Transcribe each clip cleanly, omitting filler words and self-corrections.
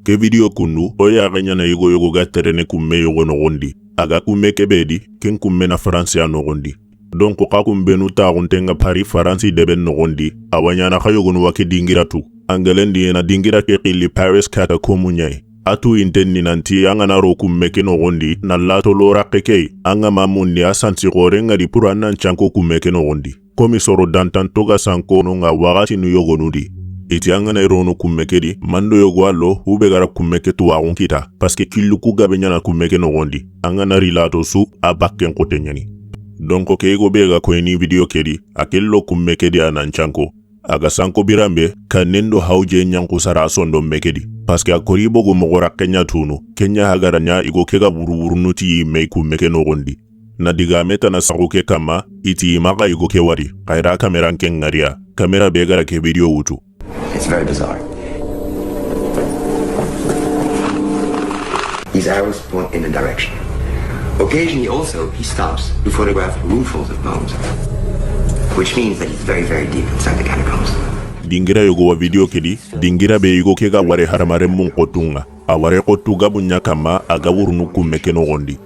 Ke video kunu oya ganya na yogo ga terene kumme yogo no gondi. Aga kumme kebedi ken kumme na France ya no gondi. Donc ka kumbe nu ta gontenga Paris France deben no gondi. Awanya na kayogo no wake dingira tu. Angelendi na dingira ke qili Paris kata komunyai. Atu intenni nanti anga na roku meke no gondi na lato lora kekei anga mamundi asanti gore nga di pura nan chanko kumeke no gondi. Komi soro dantan toga sanko no nga wakati nu yogo nudi. Iti anga na irono kumeke di mando yogo alo ube gara kumeke tu wagun kita paske kilu kugabe nyana kumeke no gondi. Anga na rilato su abakken kote nyani. Donko keigo bega kweni video kedi akello kumeke di anan chanko. Aga sanko birambe kanendo hauje nyanku sara sondo mekedi. Paske akori bogo mogora Kenya tunu. Kenya hagaranya igo kega buru nuti meiku meke no gondi. Na diga meta na saruke kama iti imaga igo ke wari. Kaira kamera nkengaria. Kamera begara ke video utu. It's very bizarre. These arrows point in a direction. Occasionally also he stops to photograph roomfuls of bones. Which means that he's very, very deep inside the catacombs. Dingira yogo wa video kedi, dingira be yogo kega ware haramare mun kotunga. Aware kotuga bunya kama agawuru nuku meke no gondi.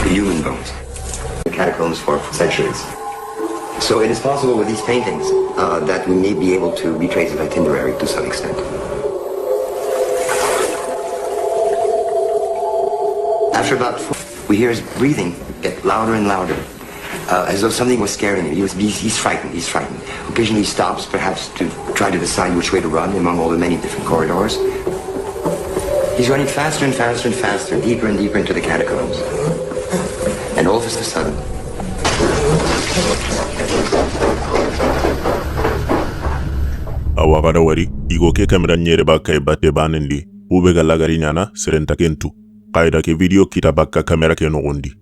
The human bones. The catacombs for centuries. So it is possible with these paintings that we may be able to retrace an itinerary to some extent. After about 4, we hear his breathing get louder and louder. As though something was scaring him. He's frightened, Occasionally he stops, perhaps to try to decide which way to run among all the many different corridors. He's running faster and faster and faster, deeper and deeper into the catacombs. And all of a sudden... Awagara wari, igo ke kamera nyere baka ibate banendi, ubega lagari nyana, serenta kentu. Kaida ke video kita baka kamera ke no gondi.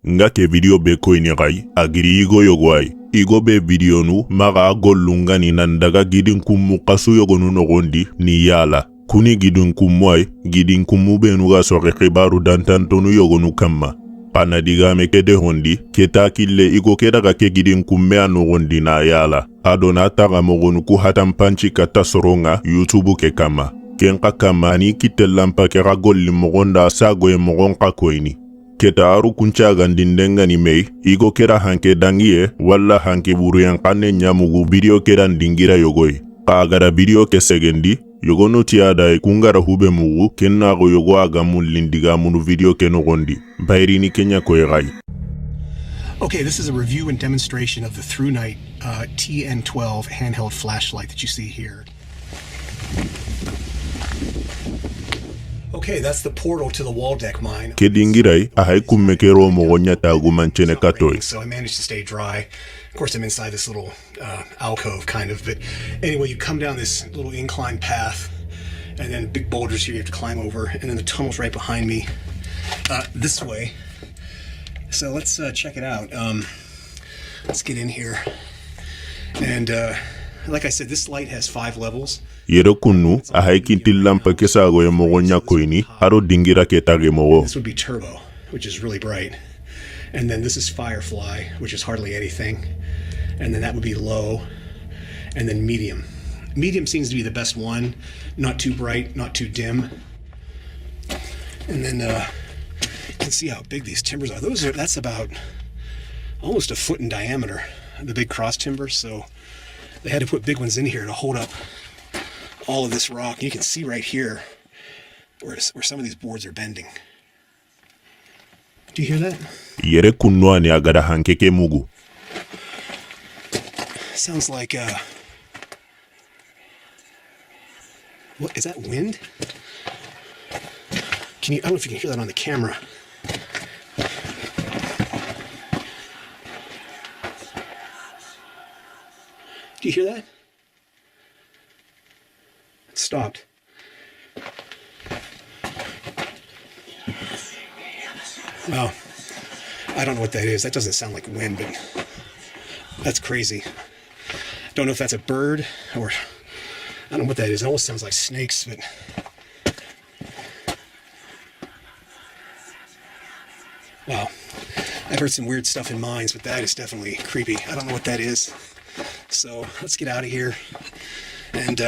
Nga ke video be ko inigai agiri igo yogwai igo be video nu maga gollunga ni nandaga gidin kummu kasu yogo nu nogondi ni yala kuni gidin kumwai gidin kummu be nu ga soke khibaru dantantonu yogo nu kamma pana diga me kede hondi keta kille igo kedaga ke gidin kumme anogondi na yala adona taga mogonu ku hatam panchi kata soronga YouTube ke kama kenka kama ni kitellampa ke ga golli mogonda sago e mogonka koini Keta aru kuncha gandindenga ni mei, igo kera hanke dangie, wala hanke buru yang kane nyamugu video kera ndingira yogoi. Ka agara video ke segendi, yogo no tiada kungara hube mugu, kena go yogo agamu lindiga munu video keno gondi. Bairi ni Kenya koegai. Okay, this is a review and demonstration of the Through Night TN12 handheld flashlight that you see here. Okay, that's the portal to the Waldeck mine. Kedingirai ahai kummekero mogonya tagu manchene katoi. So I managed to stay dry. Of course, I'm inside this little alcove kind of, but anyway, you come down this little incline path and then big boulders here you have to climb over, and then the tunnel's right behind me this way. So let's check it out. Let's get in here. And like I said, this light has 5 levels. Yero kunu ahai kintillampa kesago e mogonya koini aro dingira ke tage mogo. This would be turbo, which is really bright. And then this is firefly, which is hardly anything. And then that would be low. And then medium. Medium seems to be the best one. Not too bright, not too dim. And then you can see how big these timbers are. That's about almost a foot in diameter, the big cross timbers. So they had to put big ones in here to hold up all of this rock. You can see right here where some of these boards are bending. Do you hear that? Yere kunwa ni agada hankeke mugu. Sounds like what is that, wind? I don't know if you can hear that on the camera. Do you hear that? It stopped. Well, I don't know what that is. That doesn't sound like wind, but that's crazy. Don't know if that's a bird or I don't know what that is. It almost sounds like snakes, but wow. I've heard some weird stuff in mines, but that is definitely creepy. I don't know what that is. So let's get out of here and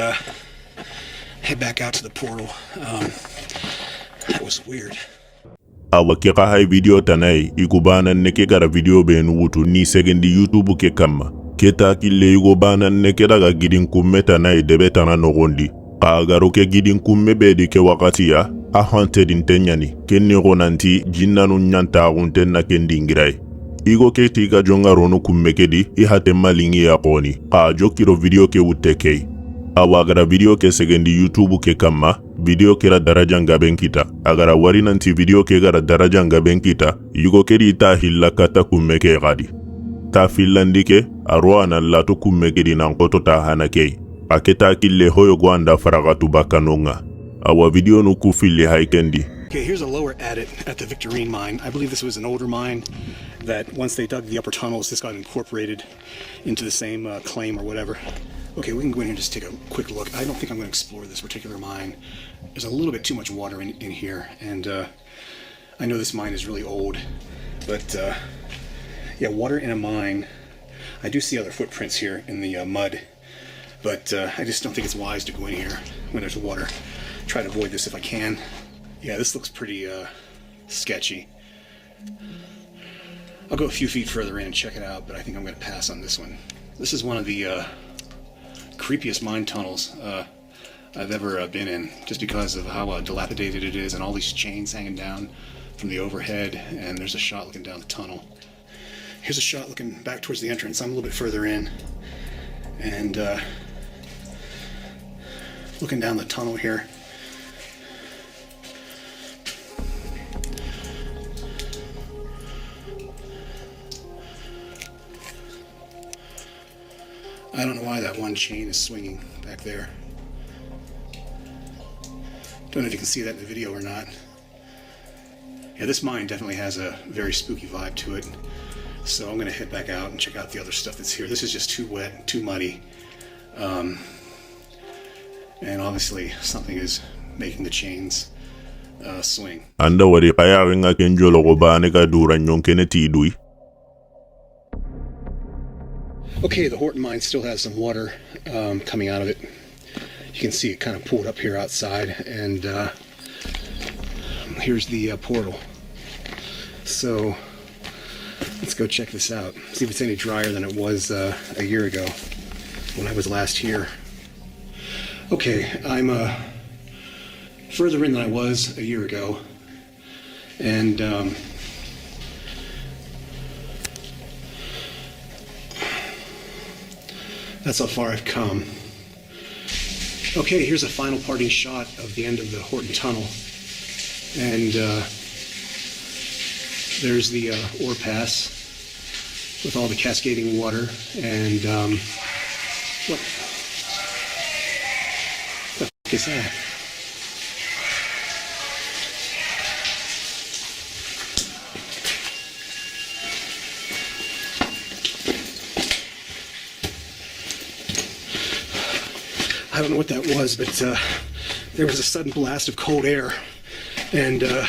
head back out to the portal. That was weird. Awa keka hai video tanai igubana neke gara video benu wutu ni segendi YouTube ke kama. Keta kile igubana neke daga gidin kumme tanai debe tana nogondi. Kaagaru ke gidin kumme bedi ke wakati ya a haunted intenyani. Kenni gonanti jinnanu nyanta gunten na kendingirai. Igo ke tiga jonga ronu kumme kedi ihate malingi ya koni. Ka jokiro video ke utekei. Awa agara video ke segendi YouTube ke kama. Video kera daraja ngaben kita. Agara wari nanti video ke gara daraja ngaben kita. Yugo kedi ita hilla kata kumme ke gadi. Ta finlandike arwa na latu kumme kedi nankoto ta hanakei. Aketa kille hoyo gwanda faragatu bakanonga. Awa video nuku fili haikendi. Okay, here's a lower adit at the Victorine mine. I believe this was an older mine that once they dug the upper tunnels, this got incorporated into the same claim or whatever. Okay, we can go in here and just take a quick look. I don't think I'm going to explore this particular mine. There's a little bit too much water in here, and I know this mine is really old, but yeah, water in a mine. I do see other footprints here in the mud, but I just don't think it's wise to go in here when there's water. Try to avoid this if I can. Yeah, this looks pretty sketchy. I'll go a few feet further in and check it out, but I think I'm going to pass on this one. This is one of the creepiest mine tunnels I've ever been in, just because of how dilapidated it is and all these chains hanging down from the overhead, and there's a shot looking down the tunnel. Here's a shot looking back towards the entrance. I'm a little bit further in, and looking down the tunnel here. I don't know why that one chain is swinging back there. Don't know if you can see that in the video or not. Yeah, this mine definitely has a very spooky vibe to it. So I'm going to head back out and check out the other stuff that's here. This is just too wet, too muddy. And obviously something is making the chains swing. Anda wari kaya wenga kenjolo go bane ka dura nyonkene tidui. Okay, the Horton mine still has some water coming out of it. You can see it kind of pulled up here outside, and here's the portal. So let's go check this out, see if it's any drier than it was a year ago when I was last here. Okay, I'm further in than I was a year ago, and that's how far I've come. Okay, here's a final parting shot of the end of the Horton Tunnel. And there's the ore pass with all the cascading water. And what the fuck is that? I don't know what that was, but there was a sudden blast of cold air, and I'm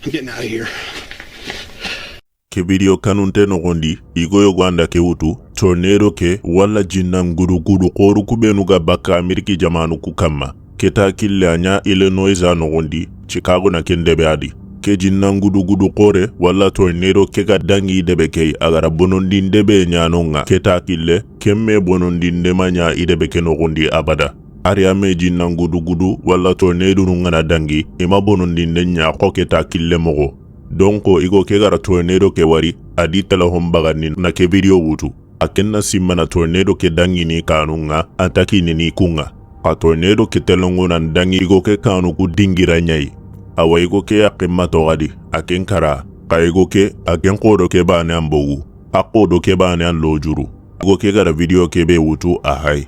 getting out of here. Ke video kanunte no gondi igoyo gwanda ke utu tornado ke wala jinnam gudu koru kubenu ga baka Ameriki jamanu kukama keta kille anya Illinois no gondi Chicago na kendebe adi ke jinnam gudu kore wala tornado ke ga dangi debe ke agara bonondin debe nyanonga keta kille kemme bonondin de manya idebe ke no gondi abada aria me jinnam gudu wala tornado nungana dangi ima bonondin de nya ko keta kille mogo. Donko igo ke gara tornado ke wari adi telehom bagani na ke video wutu akenna simana tornado ke dangi ni kanunga antaki ni kunga a tornado ke telongo nan dangi igo ke kanu ku dingira nyai awa igo ke yakimma to gadi aken kara ka igo ke aken kodo ke bane ambogu akodo ke bane an lojuru igo ke gara video ke be wutu ahai